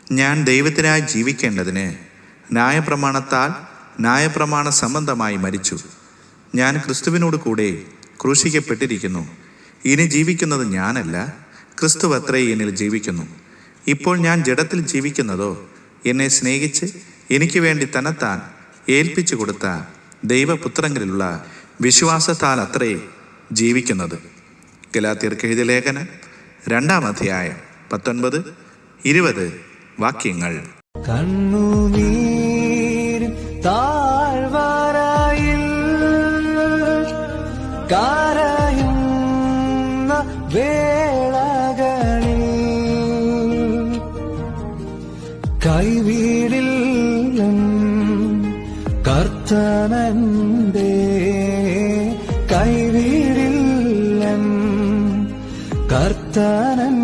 ഞാൻ ദൈവത്തിനായി ജീവിക്കേണ്ടതിന് ന്യായപ്രമാണത്താൽ ന്യായപ്രമാണ സംബന്ധമായി മരിച്ചു. ഞാൻ ക്രിസ്തുവിനോട് കൂടെ ക്രൂശിക്കപ്പെട്ടിരിക്കുന്നു. ഇനി ജീവിക്കുന്നത് ഞാനല്ല, ക്രിസ്തു അത്രേ എന്നിൽ ജീവിക്കുന്നു. ഇപ്പോൾ ഞാൻ ജഡത്തിൽ ജീവിക്കുന്നതോ എന്നെ സ്നേഹിച്ച് എനിക്ക് വേണ്ടി തന്നെത്താൻ ഏൽപ്പിച്ചു കൊടുത്ത ദൈവപുത്രങ്ങളിലുള്ള വിശ്വാസത്താൽ അത്രേ ജീവിക്കുന്നത്. ഗലാത്യർക്ക് എഴുതിയ ലേഖനം 2-ാം അധ്യായം 19-20 വാക്യങ്ങൾ. കണ്ണുനീർ താഴ്വരയിൽ കരയുന്ന വേളകളിൽ കൈവിടില്ല കർത്തനന്റെ, കൈവിടില്ല കർത്തനൻ